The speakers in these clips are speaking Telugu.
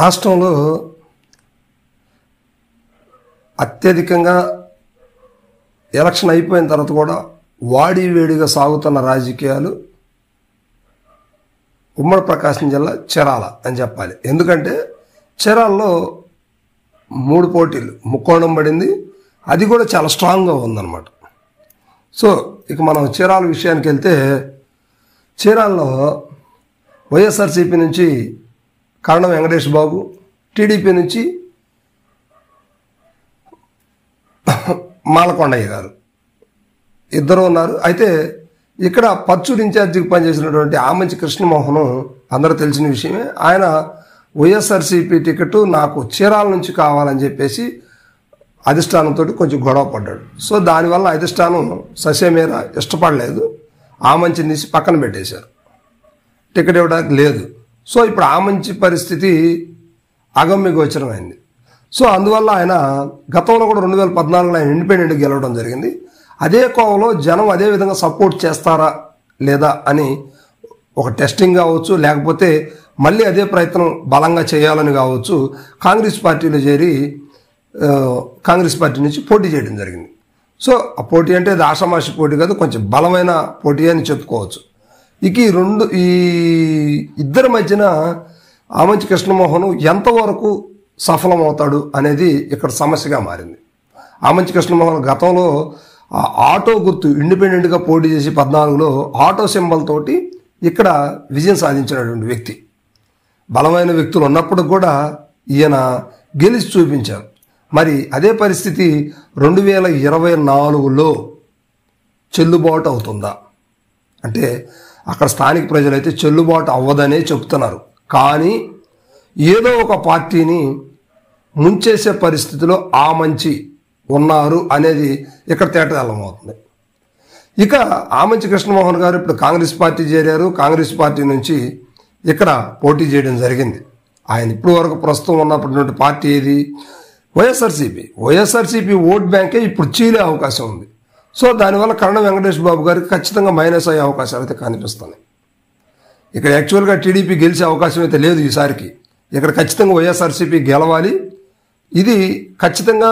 రాష్ట్రంలో అత్యధికంగా ఎలక్షన్ అయిపోయిన తర్వాత కూడా వాడివేడిగా సాగుతున్న రాజకీయాలు ఉమ్మడి ప్రకాశం జిల్లా చీరాల అని చెప్పాలి. ఎందుకంటే చీరాల్లో 3 పోటీలు ముక్కోణం పడింది, అది కూడా చాలా స్ట్రాంగ్గా ఉందన్నమాట. సో ఇక మనం చీరాల విషయానికి వెళ్తే, చీరాల్లో వైఎస్ఆర్సీపీ నుంచి కరణం వెంకటేష్ బాబు, టీడీపీ నుంచి మాలకొండయ్య గారు ఇద్దరు ఉన్నారు. అయితే ఇక్కడ పర్చూరు ఇన్ఛార్జికి పనిచేసినటువంటి ఆమంచి కృష్ణమోహన్ అందరూ తెలిసిన విషయమే. ఆయన వైఎస్ఆర్సీపీ టికెట్ నాకు చీరాల నుంచి కావాలని చెప్పేసి అధిష్టానంతో కొంచెం గొడవ పడ్డాడు. సో దానివల్ల అధిష్టానం ససేమేర ఇష్టపడలేదు, ఆమంచిని తీసి పక్కన పెట్టేశారు, టికెట్ ఇవ్వడానికి లేదు. సో ఇప్పుడు ఆమంచి పరిస్థితి అగమ్య గోచరమైంది. సో అందువల్ల ఆయన గతంలో కూడా 2014లో ఆయన ఇండిపెండెంట్గా గెలవడం జరిగింది. అదే కోవలో జనం అదే విధంగా సపోర్ట్ చేస్తారా లేదా అని ఒక టెస్టింగ్ కావచ్చు, లేకపోతే మళ్ళీ అదే ప్రయత్నం బలంగా చేయాలని కావచ్చు, కాంగ్రెస్ పార్టీలో చేరి కాంగ్రెస్ పార్టీ నుంచి పోటీ చేయడం జరిగింది. సో ఆ పోటీ అంటే అది ఆషామాషి పోటీ కాదు, కొంచెం బలమైన పోటీ అని చెప్పుకోవచ్చు. ఇక ఈ ఇద్దరి మధ్యన ఆమంచి కృష్ణమోహన్ ఎంతవరకు సఫలమవుతాడు అనేది ఇక్కడ సమస్యగా మారింది. ఆమంచి కృష్ణమోహన్ గతంలో ఆటో గుర్తు ఇండిపెండెంట్గా పోటీ చేసి 14లో ఆటో సింబల్ తోటి ఇక్కడ విజయం సాధించినటువంటి వ్యక్తి. బలమైన వ్యక్తులు ఉన్నప్పుడు కూడా ఈయన గెలిచి చూపించారు. మరి అదే పరిస్థితి 2024లో చెల్లుబాటు అవుతుందా అంటే అక్కడ స్థానిక ప్రజలైతే చెల్లుబాటు అవ్వదనే చెప్తున్నారు. కానీ ఏదో ఒక పార్టీని ముంచేసే పరిస్థితిలో ఆమంచి ఉన్నారు అనేది ఇక్కడ తేటతెల్లమవుతుంది. ఇక ఆమంచి కృష్ణమోహన్ గారు ఇప్పుడు కాంగ్రెస్ పార్టీ చేరారు. కాంగ్రెస్ పార్టీ నుంచి ఇక్కడ పోటీ చేయడం జరిగింది. ఆయన ఇప్పుడు వరకు ప్రస్తుతం ఉన్నటువంటి పార్టీ ఏది? వైఎస్ఆర్సీపీ ఓట్ బ్యాంకే ఇప్పుడు చీలే అవకాశం ఉంది. సో దానివల్ల కరణం వెంకటేష్ బాబు గారికి ఖచ్చితంగా మైనస్ అయ్యే అవకాశాలు అయితే కనిపిస్తున్నాయి. ఇక్కడ యాక్చువల్గా టీడీపీ గెలిచే అవకాశం అయితే లేదు ఈసారికి. ఇక్కడ ఖచ్చితంగా వైఎస్ఆర్సీపీ గెలవాలి. ఇది ఖచ్చితంగా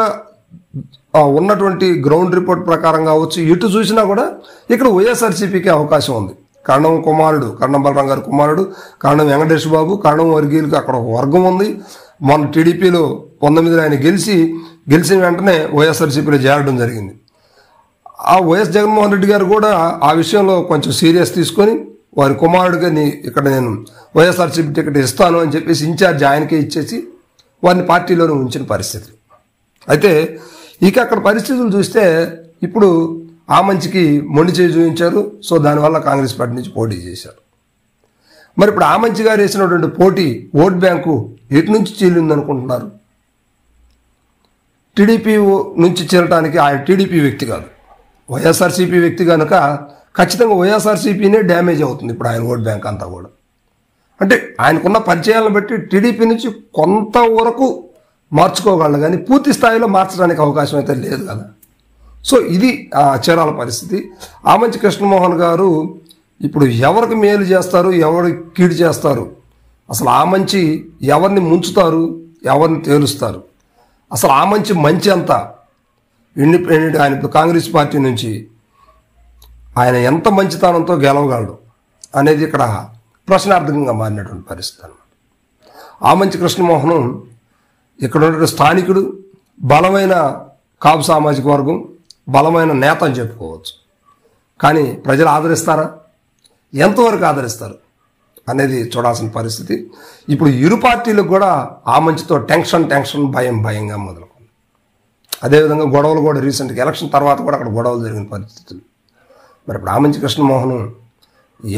ఉన్నటువంటి గ్రౌండ్ రిపోర్ట్ ప్రకారం కావచ్చు, ఎటు చూసినా కూడా ఇక్కడ వైఎస్ఆర్సీపీకి అవకాశం ఉంది. కరణం కుమారుడు, కరణం బలరాం గారి కుమారుడు కరణం వెంకటేష్ బాబు, కరణం వర్గీయులకు అక్కడ ఒక వర్గం ఉంది. మొన్న టీడీపీలో 19 ఆయన గెలిచిన వెంటనే వైఎస్ఆర్సీపీలో చేరడం జరిగింది. ఆ వైఎస్ జగన్మోహన్ రెడ్డి గారు కూడా ఆ విషయంలో కొంచెం సీరియస్ తీసుకొని వారి కుమారుడిగా ఇక్కడ నేను వైఎస్ఆర్సీపీ టికెట్ ఇస్తాను అని చెప్పేసి ఇన్ఛార్జ్ ఆయనకే ఇచ్చేసి వారిని పార్టీలోనే ఉంచిన పరిస్థితి. అయితే ఇక అక్కడ పరిస్థితులు చూస్తే ఇప్పుడు ఆమంచికి మొండి చేయి చూపించారు. సో దానివల్ల కాంగ్రెస్ పార్టీ నుంచి పోటీ చేశారు. మరి ఇప్పుడు ఆమంచి గారు వేసినటువంటి పోటీ ఓట్ బ్యాంకు ఎటు నుంచి చీలిందనుకుంటున్నారు? టీడీపీ నుంచి చీలటానికి ఆయన టీడీపీ వ్యక్తి కాదు, వైఎస్ఆర్సీపీ వ్యక్తి కనుక ఖచ్చితంగా వైఎస్ఆర్సీపీనే డ్యామేజ్ అవుతుంది ఇప్పుడు ఆయన ఓట్ బ్యాంక్ అంతా కూడా. అంటే ఆయనకున్న పరిచయాలను బట్టి టీడీపీ నుంచి కొంతవరకు మార్చుకోగలరు, కానీ పూర్తి స్థాయిలో మార్చడానికి అవకాశం అయితే లేదు కదా. సో ఇది చీరాల పరిస్థితి. ఆమంచి కృష్ణమోహన్ గారు ఇప్పుడు ఎవరికి మేలు చేస్తారు, ఎవరికి కీడు చేస్తారు, అసలు ఆమంచి ఎవరిని ముంచుతారు, ఎవరిని తేలుస్తారు, అసలు ఆమంచి మంచి అంతా ఇండిపెండెంట్ ఆయన ఇప్పుడు కాంగ్రెస్ పార్టీ నుంచి ఆయన ఎంత మంచితనంతో గెలవగలడు అనేది ఇక్కడ ప్రశ్నార్థకంగా మారినటువంటి పరిస్థితి అన్నమాట. ఆమంచి కృష్ణమోహన్ ఇక్కడ ఉన్న స్థానికుడు, బలమైన కాపు సామాజిక వర్గం, బలమైన నేత అని చెప్పుకోవచ్చు. కానీ ప్రజలు ఆదరిస్తారా, ఎంతవరకు ఆదరిస్తారు అనేది చూడాల్సిన పరిస్థితి. ఇప్పుడు ఇరు పార్టీలకు కూడా ఆమంచితో టెన్షన్ భయంగా మొదలుకుంది. అదేవిధంగా గొడవలు కూడా రీసెంట్గా ఎలక్షన్ తర్వాత కూడా అక్కడ గొడవలు జరిగిన పరిస్థితులు. మరి ఇప్పుడు ఆమంచి కృష్ణమోహన్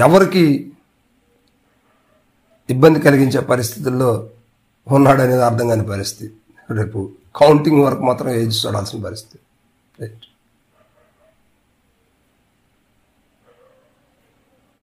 ఎవరికి ఇబ్బంది కలిగించే పరిస్థితుల్లో ఉన్నాడనేది అర్థం కాని పరిస్థితి. రేపు కౌంటింగ్ వరకు మాత్రం ఏది చూడాల్సిన పరిస్థితి. రైట్.